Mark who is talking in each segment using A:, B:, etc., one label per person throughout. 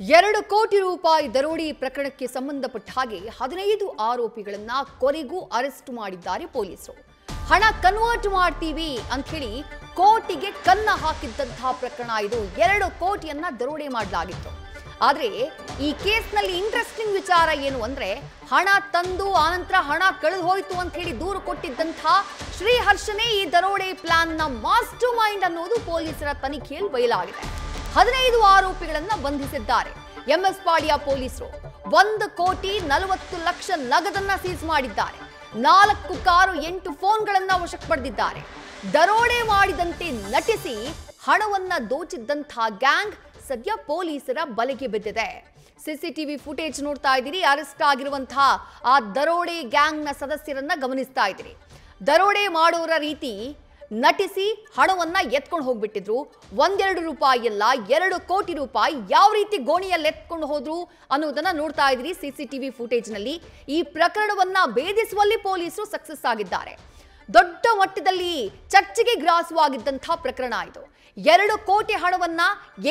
A: 2 ಕೋಟಿ ರೂಪಾಯಿ ದರೋಡೆ ಪ್ರಕರಣಕ್ಕೆ ಸಂಬಂಧಪಟ್ಟ ಹಾಗೆ 15 ಆರೋಪಿಗಳನ್ನ ಕೊನೆಗೂ ಅರೆಸ್ಟ್ ಮಾಡಿದ್ದಾರೆ ಪೊಲೀಸರು. ಹಣ ಕನ್ವರ್ಟ್ ಮಾಡ್ತೀವಿ ಅಂತ ಹೇಳಿ ಕೋಟಿಗೆ ಕನ್ನ ಹಾಕಿದ್ದಂತಹ ಪ್ರಕರಣ ಇದು. 2 ಕೋಟಿಯನ್ನ ದರೋಡೆ ಮಾಡಲಾಗಿತ್ತು. ಆದರೆ ಈ ಕೇಸ್ನಲ್ಲಿ ಇಂಟ್ರೆಸ್ಟಿಂಗ್ ವಿಚಾರ ಏನು ಅಂದ್ರೆ ಹಣ ತಂದು ಆನಂತರ ಹಣ ಕಳೆದು ಹೋಯಿತು ಅಂತ ಹೇಳಿ ದೂರು ಕೊಟ್ಟಿದ್ದಂತಹ ಶ್ರೀಹರ್ಷನೇ ಈ ದರೋಡೆ ಪ್ಲಾನ್ನ ಮಾಸ್ಟರ್ ಮೈಂಡ್ ಅನ್ನೋದು ಪೊಲೀಸರ ತನಿಖೆಯಲ್ಲಿ ಬಯಲಾಗಿದೆ. 15 ಆರೋಪಿಗಳನ್ನ ಬಂಧಿಸಿದ್ದಾರೆ. ಎಂಎಸ್ ಪಾಳ್ಯ ಪೊಲೀಸರು 1 ಕೋಟಿ 40 ಲಕ್ಷ ನಗದನ್ನ ಸೀಸ್ ಮಾಡಿದ್ದಾರೆ. 4 ಕಾರು 8 ಫೋನ್ಗಳನ್ನ ವಶಕ್ಕೆ ಪಡೆದಿದ್ದಾರೆ. ದರೋಡೆ ಮಾಡಿದಂತೆ ನಟಿಸಿ ಹಣವನ್ನ ದೋಚಿದ್ದಂತಹ ಗ್ಯಾಂಗ್ ಸದ್ಯ ಪೊಲೀಸರ ಬಲೆಗೆ ಬಿದ್ದಿದೆ. ಸಿಸಿಟಿವಿ ಫುಟೇಜ್ ನೋಡ್ತಾ ಇದ್ದೀರಿ. ಅರೆಸ್ಟ್ ಆಗಿರುವಂತಹ ಆ ದರೋಡೆ ಗ್ಯಾಂಗ್ನ ಸದಸ್ಯರನ್ನ ಗಮನಿಸ್ತಾ ಇದ್ದೀರಿ. ದರೋಡೆ ಮಾಡೋರ ರೀತಿ ನಟಿಸಿ ಹಣವನ್ನ ಎತ್ಕೊಂಡು ಹೋಗ್ಬಿಟ್ಟಿದ್ರು. 1-2 ರೂಪಾಯಿ ಅಲ್ಲ, 2 ಕೋಟಿ ರೂಪಾಯಿ ಯಾವ ರೀತಿ ಗೋಣಿಯಲ್ಲಿ ಎತ್ಕೊಂಡು ಹೋದ್ರು ಅನ್ನೋದನ್ನ ನೋಡ್ತಾ ಇದ್ರಿ ಸಿಸಿಟಿವಿ ಫುಟೇಜ್ ನಲ್ಲಿ. ಈ ಪ್ರಕರಣವನ್ನ ಭೇದಿಸುವಲ್ಲಿ ಪೊಲೀಸರು ಸಕ್ಸಸ್ ಆಗಿದ್ದಾರೆ. ದೊಡ್ಡ ಮಟ್ಟದಲ್ಲಿ ಚರ್ಚೆಗೆ ಗ್ರಾಸವಾಗಿದ್ದಂತಹ ಪ್ರಕರಣ ಇದು. 2 ಕೋಟಿ ಹಣವನ್ನ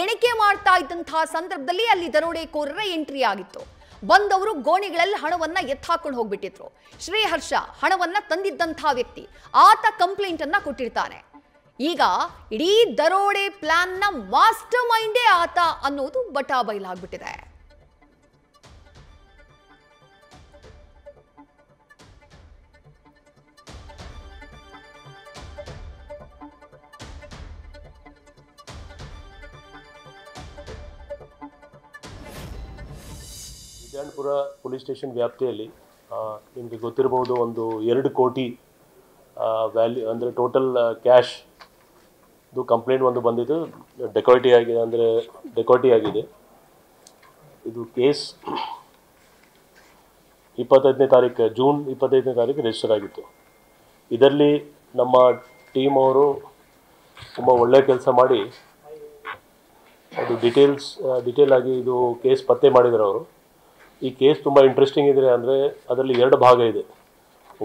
A: ಎಣಿಕೆ ಮಾಡ್ತಾ ಇದ್ದಂತಹ ಸಂದರ್ಭದಲ್ಲಿ ಅಲ್ಲಿ ದರೋಡೆಕೋರರ ಎಂಟ್ರಿ ಆಗಿತ್ತು. ಬಂದವರು ಗೋಣಿಗಳಲ್ಲಿ ಹಣವನ್ನ ಎತ್ತಾಕೊಂಡು ಹೋಗ್ಬಿಟ್ಟಿದ್ರು. ಶ್ರೀಹರ್ಷ ಹಣವನ್ನ ತಂದಿದ್ದಂತಹ ವ್ಯಕ್ತಿ, ಆತ ಕಂಪ್ಲೇಂಟ್ ಅನ್ನ ಕೊಟ್ಟಿರ್ತಾನೆ. ಈಗ ಇಡೀ ದರೋಡೆ ಪ್ಲಾನ್ ನ ಮಾಸ್ಟರ್ ಮೈಂಡೇ ಆತ ಅನ್ನೋದು ಬಟಾ ಬಯಲಾಗ್ಬಿಟ್ಟಿದೆ.
B: ವಿಜಯಪುರ ಪೊಲೀಸ್ ಸ್ಟೇಷನ್ ವ್ಯಾಪ್ತಿಯಲ್ಲಿ ನಿಮಗೆ ಗೊತ್ತಿರಬಹುದು ಒಂದು 2 ಕೋಟಿ ವ್ಯಾಲ್ಯೂ ಅಂದರೆ ಟೋಟಲ್ ಕ್ಯಾಶ್ ಇದು ಕಂಪ್ಲೇಂಟ್ ಒಂದು ಬಂದಿದ್ದು ಡೆಕಾಯಿಟಿ ಆಗಿದೆ. ಇದು ಕೇಸ್ 25ನೇ ತಾರೀಕು ಜೂನ್ 25ನೇ ತಾರೀಕು ರಿಜಿಸ್ಟರ್ ಆಗಿತ್ತು. ಇದರಲ್ಲಿ ನಮ್ಮ ಟೀಮ್ ಅವರು ತುಂಬ ಒಳ್ಳೆಯ ಕೆಲಸ ಮಾಡಿ ಅದು ಡಿಟೇಲ್ ಆಗಿ ಇದು ಕೇಸ್ ಪತ್ತೆ ಮಾಡಿದ್ರು ಅವರು. ಈ ಕೇಸ್ ತುಂಬ ಇಂಟ್ರೆಸ್ಟಿಂಗ್ ಇದೆ. ಅಂದರೆ ಅದರಲ್ಲಿ 2 ಭಾಗ ಇದೆ.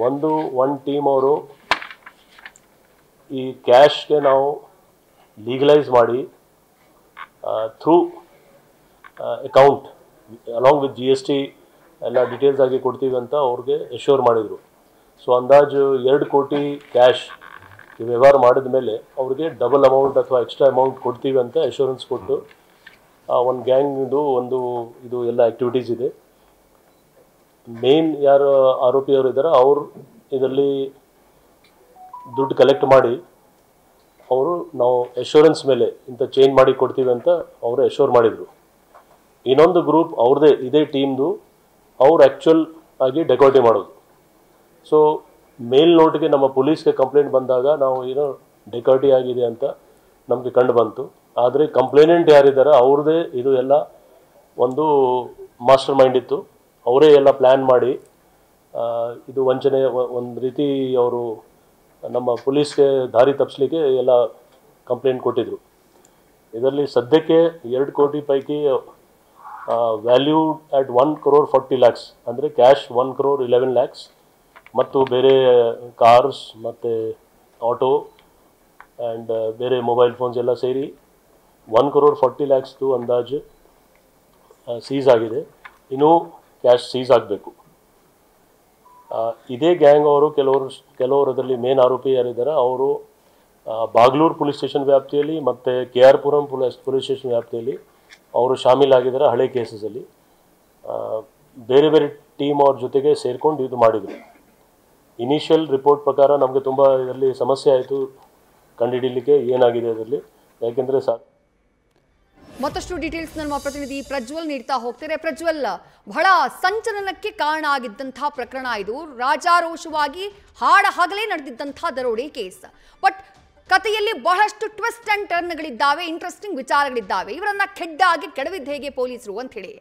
B: ಒಂದು ಟೀಮ್ ಅವರು ಈ ಕ್ಯಾಶ್ಗೆ ನಾವು ಲೀಗಲೈಸ್ ಮಾಡಿ through account along with GST ಎಲ್ಲ ಡೀಟೇಲ್ಸ್ ಆಗಿ ಕೊಡ್ತೀವಿ ಅಂತ ಅವ್ರಿಗೆ ಎಶ್ಯೂರ್ ಮಾಡಿದರು. ಸೊ ಅಂದಾಜು 2 ಕೋಟಿ ಕ್ಯಾಶ್ ವ್ಯವಹಾರ ಮಾಡಿದ ಮೇಲೆ ಅವ್ರಿಗೆ ಡಬಲ್ ಅಮೌಂಟ್ ಅಥವಾ ಎಕ್ಸ್ಟ್ರಾ ಅಮೌಂಟ್ ಕೊಡ್ತೀವಿ ಅಂತ ಎಶ್ಯೂರೆನ್ಸ್ ಕೊಟ್ಟು ಒಂದು ಗ್ಯಾಂಗ್ದು ಇದು ಎಲ್ಲ ಆ್ಯಕ್ಟಿವಿಟೀಸ್ ಇದೆ. ಮೇನ್ ಯಾರು ಆರೋಪಿಯವರು ಇದ್ದಾರೆ ಅವರು ಇದರಲ್ಲಿ ದುಡ್ಡು ಕಲೆಕ್ಟ್ ಮಾಡಿ ಅವರು ನಾವು ಎಶ್ಯೂರೆನ್ಸ್ ಮೇಲೆ ಇಂಥ ಚೇಂಜ್ ಮಾಡಿ ಕೊಡ್ತೀವಿ ಅಂತ ಅವರು ಎಶ್ಯೂರ್ ಮಾಡಿದರು. ಇನ್ನೊಂದು ಗ್ರೂಪ್ ಅವ್ರದ್ದೇ ಇದೇ ಟೀಮ್ದು ಅವ್ರು ಆ್ಯಕ್ಚುಯಲ್ ಆಗಿ ಡೆಕಾಯಿಟಿ ಮಾಡೋದು. ಸೊ ಮೇಲ್ ನೋಟಿಗೆ ನಮ್ಮ ಪೊಲೀಸ್ಗೆ ಕಂಪ್ಲೇಂಟ್ ಬಂದಾಗ ನಾವು ಏನೋ ಡೆಕಾಯಿಟಿ ಆಗಿದೆ ಅಂತ ನಮಗೆ ಕಂಡು ಬಂತು. ಆದರೆ ಕಂಪ್ಲೇನೆಂಟ್ ಯಾರಿದ್ದಾರೆ ಅವ್ರದ್ದೇ ಇದು ಎಲ್ಲ ಒಂದು ಮಾಸ್ಟರ್ ಮೈಂಡ್ ಇತ್ತು. ಅವರೇ ಎಲ್ಲ ಪ್ಲ್ಯಾನ್ ಮಾಡಿ ಇದು ವಂಚನೆ ಒಂದು ರೀತಿ ಅವರು ನಮ್ಮ ಪೊಲೀಸ್ಗೆ ದಾರಿ ತಪ್ಪಿಸ್ಲಿಕ್ಕೆ ಎಲ್ಲ ಕಂಪ್ಲೇಂಟ್ ಕೊಟ್ಟಿದ್ರು. ಇದರಲ್ಲಿ ಸದ್ಯಕ್ಕೆ 2 ಕೋಟಿ ಪೈಕಿ ವ್ಯಾಲ್ಯೂ ಆಟ್ 1 crore 40 lakhs ಅಂದರೆ ಕ್ಯಾಶ್ 1 crore 11 lakhs ಮತ್ತು ಬೇರೆ ಕಾರ್ಸ್ ಮತ್ತು ಆಟೋ ಆ್ಯಂಡ್ ಬೇರೆ ಮೊಬೈಲ್ ಫೋನ್ಸ್ ಎಲ್ಲ ಸೇರಿ 1 crore 40 lakhs ಅಂದಾಜು ಸೀಸ್ ಆಗಿದೆ. ಇನ್ನೂ ಕ್ಯಾಶ್ ಸೀಸ್ ಆಗಬೇಕು. ಇದೇ ಗ್ಯಾಂಗ್ ಅವರು ಕೆಲವರು ಅದರಲ್ಲಿ ಮೇನ್ ಆರೋಪಿ ಯಾರಿದ್ದಾರೆ ಅವರು ಬಾಗ್ಲೂರು ಪೊಲೀಸ್ ಸ್ಟೇಷನ್ ವ್ಯಾಪ್ತಿಯಲ್ಲಿ ಮತ್ತು KR ಪುರಂ ಪೊಲೀಸ್ ಸ್ಟೇಷನ್ ವ್ಯಾಪ್ತಿಯಲ್ಲಿ ಅವರು ಶಾಮೀಲಾಗಿದ್ದಾರೆ ಹಳೆ ಕೇಸಸಲ್ಲಿ. ಬೇರೆ ಬೇರೆ ಟೀಮ್ ಅವ್ರ ಜೊತೆಗೆ ಸೇರಿಕೊಂಡು ಇದು ಮಾಡಿದರು. ಇನಿಷಿಯಲ್ ರಿಪೋರ್ಟ್ ಪ್ರಕಾರ ನಮಗೆ ತುಂಬ ಇದರಲ್ಲಿ ಸಮಸ್ಯೆ ಆಯಿತು ಕಂಡುಹಿಡಿಯಲಿಕ್ಕೆ ಏನಾಗಿದೆ ಅದರಲ್ಲಿ. ಯಾಕೆಂದರೆ
A: ಮತ್ತಷ್ಟು ಡೀಟೇಲ್ಸ್ ನಮ್ಮ ಪ್ರತಿನಿಧಿ ಪ್ರಜ್ವಲ್ ನೀಡ್ತಾ ಹೋಗ್ತಾರೆ. ಪ್ರಜ್ವಲ್, ಬಹಳ ಸಂಚಲನಕ್ಕೆ ಕಾರಣ ಆಗಿದ್ದಂತಹ ಪ್ರಕರಣ ಇದು. ರಾಜಾರೋಷವಾಗಿ ಹಗಲೇ ನಡೆದಿದ್ದಂತಹ ದರೋಡೆ ಕೇಸ್. ಬಟ್ ಕಥೆಯಲ್ಲಿ ಬಹಳಷ್ಟು ಟ್ವಿಸ್ಟ್ ಅಂಡ್ ಟರ್ನ್ಗಳಿದ್ದಾವೆ, ಇಂಟ್ರೆಸ್ಟಿಂಗ್ ವಿಚಾರಗಳಿದ್ದಾವೆ. ಇವರನ್ನ ಕೆಡ್ಡಾಗಿ ಕೆಡವಿದ್ದು ಹೇಗೆ ಪೊಲೀಸರು ಅಂತ ಹೇಳಿ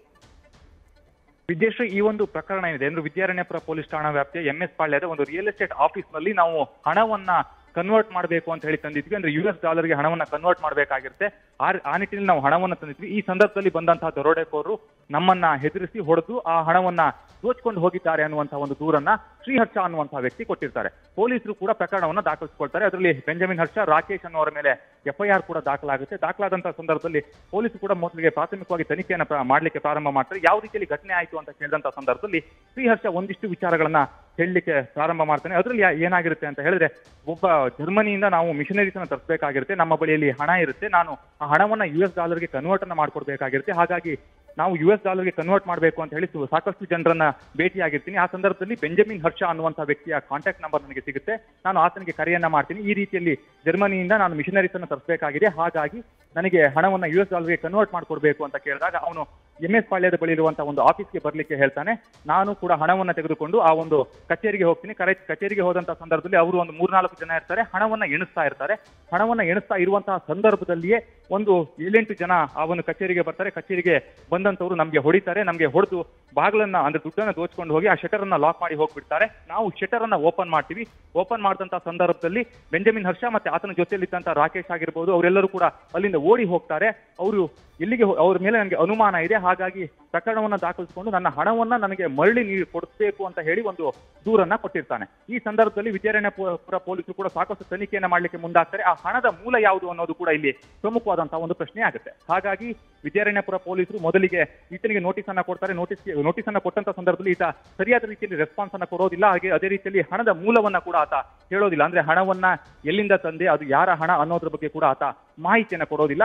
C: ವಿದ್ಯೇಶ್ವರಿ, ಈ ಒಂದು ಪ್ರಕರಣ ಏನಿದೆ ಅಂದ್ರೆ ವಿದ್ಯಾರಣ್ಯಪುರ ಪೊಲೀಸ್ ಠಾಣಾ ವ್ಯಾಪ್ತಿಯ MS ಪಾಳ್ಯದ ಒಂದು ರಿಯಲ್ ಎಸ್ಟೇಟ್ ಆಫೀಸ್ ನಲ್ಲಿ ನಾವು ಹಣವನ್ನ ಕನ್ವರ್ಟ್ ಮಾಡಬೇಕು ಅಂತ ಹೇಳಿ ತಂದಿದ್ವಿ. ಅಂದ್ರೆ US ಡಾಲರ್ಗೆ ಹಣವನ್ನ ಕನ್ವರ್ಟ್ ಮಾಡಬೇಕಾಗಿರುತ್ತೆ. ಆ ನಿಟ್ಟಿನಲ್ಲಿ ನಾವು ಹಣವನ್ನು ತಂದಿದ್ವಿ. ಈ ಸಂದರ್ಭದಲ್ಲಿ ಬಂದಂತಹ ದರೋಡೆಕೋರರು ನಮ್ಮನ್ನ ಹೆದರಿಸಿ ಹೊಡೆದು ಆ ಹಣವನ್ನ ದೋಚ್ಕೊಂಡು ಹೋಗಿದ್ದಾರೆ ಅನ್ನುವಂತಹ ಒಂದು ದೂರನ್ನ ಶ್ರೀಹರ್ಷ ಅನ್ನುವಂತಹ ವ್ಯಕ್ತಿ ಕೊಟ್ಟಿರ್ತಾರೆ. ಪೊಲೀಸರು ಕೂಡ ಪ್ರಕರಣವನ್ನ ದಾಖಲಿಸಿಕೊಳ್ತಾರೆ. ಅದರಲ್ಲಿ ಬೆಂಜಮಿನ್ ಹರ್ಷ, ರಾಕೇಶ್ ಅನ್ನೋರ ಮೇಲೆ FIR ಕೂಡ ದಾಖಲಾಗುತ್ತೆ. ದಾಖಲಾದಂತಹ ಸಂದರ್ಭದಲ್ಲಿ ಪೊಲೀಸರು ಕೂಡ ಮೊದಲಿಗೆ ಪ್ರಾಥಮಿಕವಾಗಿ ತನಿಖೆಯನ್ನು ಮಾಡಲಿಕ್ಕೆ ಪ್ರಾರಂಭ ಮಾಡ್ತಾರೆ. ಯಾವ ರೀತಿಯಲ್ಲಿ ಘಟನೆ ಆಯಿತು ಅಂತ ಕೇಳಿದಂತಹ ಸಂದರ್ಭದಲ್ಲಿ ಶ್ರೀಹರ್ಷ ಒಂದಿಷ್ಟು ವಿಚಾರಗಳನ್ನ ಹೇಳಲಿಕ್ಕೆ ಪ್ರಾರಂಭ ಮಾಡ್ತಾನೆ. ಅದರಲ್ಲಿ ಏನಾಗಿರುತ್ತೆ ಅಂತ ಹೇಳಿದ್ರೆ, ಒಬ್ಬ ಜರ್ಮನಿಯಿಂದ ನಾವು ಮಿಷನರೀಸ್ ಅನ್ನು ತರಿಸಬೇಕಾಗಿರುತ್ತೆ, ನಮ್ಮ ಬಳಿಯಲ್ಲಿ ಹಣ ಇರುತ್ತೆ, ನಾನು ಆ ಹಣವನ್ನ US$ ಕನ್ವರ್ಟ್ ಅನ್ನ ಮಾಡ್ಕೊಡ್ಬೇಕಾಗಿರುತ್ತೆ, ಹಾಗಾಗಿ ನಾವು US$ ಕನ್ವರ್ಟ್ ಮಾಡಬೇಕು ಅಂತ ಹೇಳಿ ಸಾಕಷ್ಟು ಜನರನ್ನ ಭೇಟಿಯಾಗಿರ್ತೀನಿ. ಆ ಸಂದರ್ಭದಲ್ಲಿ ಬೆಂಜಮಿನ್ ಹರ್ಷ ಅನ್ನುವಂತಹ ವ್ಯಕ್ತಿಯ ಕಾಂಟ್ಯಾಕ್ಟ್ ನಂಬರ್ ನನಗೆ ಸಿಗುತ್ತೆ. ನಾನು ಆತನಿಗೆ ಕರೆಯನ್ನ ಮಾಡ್ತೀನಿ. ಈ ರೀತಿಯಲ್ಲಿ ಜರ್ಮನಿಯಿಂದ ನಾನು ಮಿಷನರೀಸ್ ಅನ್ನು ತರಿಸಬೇಕಾಗಿದೆ, ಹಾಗಾಗಿ ನನಗೆ ಹಣವನ್ನ US$ ಕನ್ವರ್ಟ್ ಮಾಡ್ಕೊಡ್ಬೇಕು ಅಂತ ಕೇಳಿದಾಗ ಅವನು MS ಪಾಳ್ಯದ ಬಳಿ ಇರುವಂತಹ ಒಂದು ಆಫೀಸ್ಗೆ ಬರ್ಲಿಕ್ಕೆ ಹೇಳ್ತಾನೆ. ನಾನು ಕೂಡ ಹಣವನ್ನ ತೆಗೆದುಕೊಂಡು ಆ ಒಂದು ಕಚೇರಿಗೆ ಹೋಗ್ತೀನಿ. ಕಚೇರಿಗೆ ಹೋದಂತಹ ಸಂದರ್ಭದಲ್ಲಿ ಅವರು ಒಂದು 3-4 ಜನ ಇರ್ತಾರೆ, ಹಣವನ್ನ ಎಣಿಸ್ತಾ ಇರ್ತಾರೆ. ಹಣವನ್ನ ಎಣಿಸ್ತಾ ಇರುವಂತಹ ಸಂದರ್ಭದಲ್ಲಿಯೇ ಒಂದು 7-8 ಜನ ಆ ಒಂದು ಕಚೇರಿಗೆ ಬರ್ತಾರೆ. ಕಚೇರಿಗೆ ಬಂದಂತವರು ನಮ್ಗೆ ಹೊಡಿತಾರೆ. ನಮ್ಗೆ ಹೊಡೆದು ಬಾಗಿಲನ್ನ ಅಂದ್ರೆ ದುಡ್ಡನ್ನ ದೋಚ್ಕೊಂಡು ಹೋಗಿ ಆ ಶಟರ್ ಅನ್ನ ಲಾಕ್ ಮಾಡಿ ಹೋಗ್ಬಿಡ್ತಾರೆ. ನಾವು ಶಟರ್ ಅನ್ನ ಓಪನ್ ಮಾಡ್ತೀವಿ. ಓಪನ್ ಮಾಡಿದಂತಹ ಸಂದರ್ಭದಲ್ಲಿ ಬೆಂಜಮಿನ್ ಹರ್ಷ ಮತ್ತೆ ಆತನ ಜೊತೆಯಲ್ಲಿದ್ದಂತಹ ರಾಕೇಶ್ ಆಗಿರ್ಬೋದು, ಅವರೆಲ್ಲರೂ ಕೂಡ ಅಲ್ಲಿಂದ ಓಡಿ ಹೋಗ್ತಾರೆ. ಅವರು ಎಲ್ಲಿಗೆ ಅವ್ರ ಮೇಲೆ ನನಗೆ ಅನುಮಾನ ಇದೆ, ಹಾಗಾಗಿ ಪ್ರಕರಣವನ್ನ ದಾಖಲಿಸಿಕೊಂಡು ನನ್ನ ಹಣವನ್ನ ನನಗೆ ಮರಳಿ ನೀವು ಕೊಡಿಸಬೇಕು ಅಂತ ಹೇಳಿ ಒಂದು ದೂರನ್ನ ಕೊಟ್ಟಿರ್ತಾನೆ. ಈ ಸಂದರ್ಭದಲ್ಲಿ ವಿದ್ಯಾರಣ್ಯಪುರ ಪೊಲೀಸರು ಕೂಡ ಸಾಕಷ್ಟು ತನಿಖೆಯನ್ನ ಮಾಡ್ಲಿಕ್ಕೆ ಮುಂದಾಗ್ತಾರೆ. ಆ ಹಣದ ಮೂಲ ಯಾವುದು ಅನ್ನೋದು ಕೂಡ ಇಲ್ಲಿ ಪ್ರಮುಖವಾದಂತಹ ಒಂದು ಪ್ರಶ್ನೆ ಆಗುತ್ತೆ. ಹಾಗಾಗಿ ವಿದ್ಯಾರಣ್ಯಪುರ ಪೊಲೀಸರು ಮೊದಲಿಗೆ ಈತನಿಗೆ ನೋಟಿಸ್ ಅನ್ನ ಕೊಡ್ತಾರೆ. ನೋಟಿಸ್ ಅನ್ನ ಕೊಟ್ಟಂತ ಸಂದರ್ಭದಲ್ಲಿ ಈತ ಸರಿಯಾದ ರೀತಿಯಲ್ಲಿ ರೆಸ್ಪಾನ್ಸ್ ಅನ್ನ ಕೊಡೋದಿಲ್ಲ. ಹಾಗೆ ಅದೇ ರೀತಿಯಲ್ಲಿ ಹಣದ ಮೂಲವನ್ನ ಕೂಡ ಆತ ಹೇಳೋದಿಲ್ಲ. ಅಂದ್ರೆ ಹಣವನ್ನ ಎಲ್ಲಿಂದ ತಂದೆ, ಅದು ಯಾರ ಹಣ ಅನ್ನೋದ್ರ ಬಗ್ಗೆ ಕೂಡ ಆತ ಮಾಹಿತಿಯನ್ನ ಕೊಡೋದಿಲ್ಲ.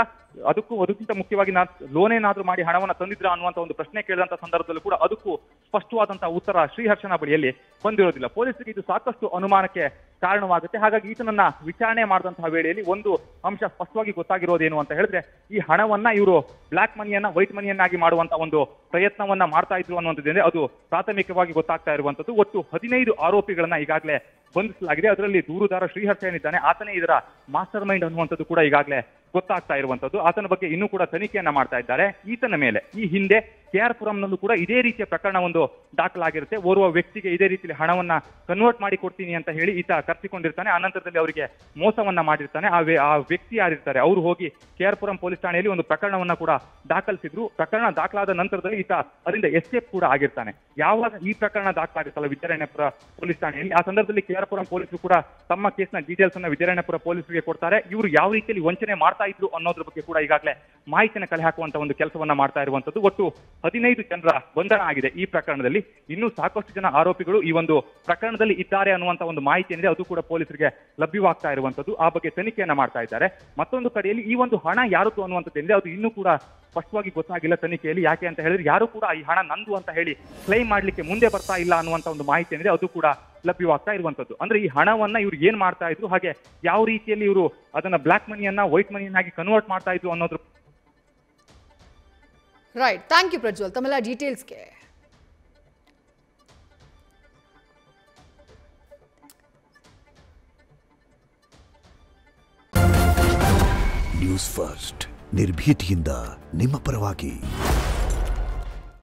C: ಅದಕ್ಕಿಂತ ಮುಖ್ಯವಾಗಿ ಲೋನ್ ಏನಾದ್ರೂ ಮಾಡಿ ಹಣವನ್ನ ತಂದಿದ್ರ ಅನ್ನುವಂತ ಒಂದು ಪ್ರಶ್ನೆ ಕೇಳಿದಂತ ಸಂದರ್ಭದಲ್ಲೂ ಕೂಡ ಅದಕ್ಕೂ ಸ್ಪಷ್ಟವಾದಂತಹ ಉತ್ತರ ಶ್ರೀಹರ್ಷನ ಬಳಿಯಲ್ಲಿ ಬಂದಿರೋದಿಲ್ಲ. ಪೊಲೀಸರಿಗೆ ಇದು ಸಾಕಷ್ಟು ಅನುಮಾನಕ್ಕೆ ಕಾರಣವಾಗುತ್ತೆ. ಹಾಗಾಗಿ ಈತನನ್ನ ವಿಚಾರಣೆ ಮಾಡಿದಂತಹ ವೇಳೆಯಲ್ಲಿ ಒಂದು ಅಂಶ ಸ್ಪಷ್ಟವಾಗಿ ಗೊತ್ತಾಗಿರೋದೇನು ಅಂತ ಹೇಳಿದ್ರೆ, ಈ ಹಣವನ್ನ ಇವರು ಬ್ಲಾಕ್ ಮನಿಯನ್ನ ವೈಟ್ ಮನಿಯನ್ನಾಗಿ ಮಾಡುವಂತ ಒಂದು ಪ್ರಯತ್ನವನ್ನ ಮಾಡ್ತಾ ಇದ್ರು ಅನ್ನುವಂಥದ್ದೇ ಅದು ಪ್ರಾಥಮಿಕವಾಗಿ ಗೊತ್ತಾಗ್ತಾ ಇರುವಂತದ್ದು. ಒಟ್ಟು 15 ಆರೋಪಿಗಳನ್ನ ಈಗಾಗಲೇ ಬಂಧಿಸಲಾಗಿದೆ. ಅದರಲ್ಲಿ ದೂರುದಾರ ಶ್ರೀಹರ್ಷ ಏನಿದ್ದಾನೆ ಆತನೇ ಇದರ ಮಾಸ್ಟರ್ ಮೈಂಡ್ ಅನ್ನುವಂಥದ್ದು ಕೂಡ ಈಗಾಗಲೇ ಗೊತ್ತಾಗ್ತಾ ಇರುವಂತದ್ದು. ಆತನ ಬಗ್ಗೆ ಇನ್ನೂ ಕೂಡ ತನಿಖೆಯನ್ನ ಮಾಡ್ತಾ ಇದ್ದಾರೆ. ಈತನ ಮೇಲೆ ಈ ಹಿಂದೆ KR ಪುರಂನಲ್ಲೂ ಕೂಡ ಇದೇ ರೀತಿಯ ಪ್ರಕರಣ ಒಂದು ದಾಖಲಾಗಿರುತ್ತೆ. ಓರ್ವ ವ್ಯಕ್ತಿಗೆ ಇದೇ ರೀತಿಯಲ್ಲಿ ಹಣವನ್ನ ಕನ್ವರ್ಟ್ ಮಾಡಿ ಕೊಡ್ತೀನಿ ಅಂತ ಹೇಳಿ ಈತ ಕರ್ಸಿಕೊಂಡಿರ್ತಾನೆ. ಅನಂತರದಲ್ಲಿ ಅವರಿಗೆ ಮೋಸವನ್ನ ಮಾಡಿರ್ತಾನೆ. ಆ ವ್ಯಕ್ತಿ ಯಾರಿರ್ತಾರೆ ಅವರು ಹೋಗಿ KR ಪುರಂ ಪೊಲೀಸ್ ಠಾಣೆಯಲ್ಲಿ ಒಂದು ಪ್ರಕರಣವನ್ನ ಕೂಡ ದಾಖಲಿಸಿದ್ರು. ಪ್ರಕರಣ ದಾಖಲಾದ ನಂತರದಲ್ಲಿ ಈತ ಅದರಿಂದ ಎಸ್ಕೇಪ್ ಕೂಡ ಆಗಿರ್ತಾನೆ. ಯಾವಾಗ ಈ ಪ್ರಕರಣ ದಾಖಲಾಗುತ್ತಲ್ಲ ವಿದ್ಯಾರಣ್ಯಪುರ ಪೊಲೀಸ್ ಠಾಣೆಯಲ್ಲಿ, ಆ ಸಂದರ್ಭದಲ್ಲಿ KR ಪುರಂ ಪೊಲೀಸರು ಕೂಡ ತಮ್ಮ ಕೇಸ್ನ ಡೀಟೇಲ್ಸ್ ಅನ್ನ ವಿದ್ಯಾರಣ್ಯಪುರ ಪೊಲೀಸರಿಗೆ ಕೊಡ್ತಾರೆ. ಇವರು ಯಾವ ರೀತಿಯಲ್ಲಿ ವಂಚನೆ ಮಾಡ್ತಾ ಇದ್ರು ಅನ್ನೋದ್ರ ಬಗ್ಗೆ ಕೂಡ ಈಗಾಗಲೇ ಮಾಹಿತಿಯನ್ನು ಕಲೆ ಹಾಕುವಂತ ಒಂದು ಕೆಲಸವನ್ನ ಮಾಡ್ತಾ ಇರುವಂತದ್ದು. ಒಟ್ಟು 15 ಜನರ ಬಂಧನ ಆಗಿದೆ ಈ ಪ್ರಕರಣದಲ್ಲಿ. ಇನ್ನೂ ಸಾಕಷ್ಟು ಜನ ಆರೋಪಿಗಳು ಈ ಒಂದು ಪ್ರಕರಣದಲ್ಲಿ ಇದ್ದಾರೆ ಅನ್ನುವಂತ ಒಂದು ಮಾಹಿತಿ ಏನಿದೆ ಅದು ಕೂಡ ಪೊಲೀಸರಿಗೆ ಲಭ್ಯವಾಗ್ತಾ ಇರುವಂತದ್ದು. ಆ ಬಗ್ಗೆ ತನಿಖೆಯನ್ನ ಮಾಡ್ತಾ ಇದ್ದಾರೆ. ಮತ್ತೊಂದು ಕಡೆಯಲ್ಲಿ ಈ ಒಂದು ಹಣ ಯಾರದ್ದು ಅನ್ನುವಂಥದ್ದೇನಿದೆ ಅದು ಇನ್ನೂ ಕೂಡ ಸ್ಪಷ್ಟವಾಗಿ ಗೊತ್ತಾಗಿಲ್ಲ ತನಿಖೆಯಲ್ಲಿ. ಯಾಕೆ ಅಂತ ಹೇಳಿದ್ರೆ ಯಾರು ಕೂಡ ಈ ಹಣ ನಂದು ಅಂತ ಹೇಳಿ ಕ್ಲೈಮ್ ಮಾಡ್ಲಿಕ್ಕೆ ಮುಂದೆ ಬರ್ತಾ ಇಲ್ಲ ಅನ್ನುವಂತ ಒಂದು ಮಾಹಿತಿ ಏನಿದೆ ಅದು ಕೂಡ ಲಭ್ಯವಾಗ್ತಾ ಇರುವಂತದ್ದು. ಅಂದ್ರೆ ಈ ಹಣವನ್ನ ಇವ್ರು ಏನ್ ಮಾಡ್ತಾ ಇದ್ರು, ಹಾಗೆ ಯಾವ ರೀತಿಯಲ್ಲಿ ಇವರು ಅದನ್ನ ಬ್ಲಾಕ್ ಮನಿಯನ್ನ ವೈಟ್ ಮನಿಯನ್ನಾಗಿ ಕನ್ವರ್ಟ್ ಮಾಡ್ತಾ ಇದ್ರು ಅನ್ನೋದ್ರ.
A: ರೈಟ್, ಥ್ಯಾಂಕ್ ಯು ಪ್ರಜ್ವಲ್ ತಮ್ಮೆಲ್ಲ ಡೀಟೇಲ್ಸ್ಗೆ.
D: ನ್ಯೂಸ್ ಫಸ್ಟ್ ನಿರ್ಭೀತಿಯಿಂದ ನಿಮ್ಮ ಪರವಾಗಿ.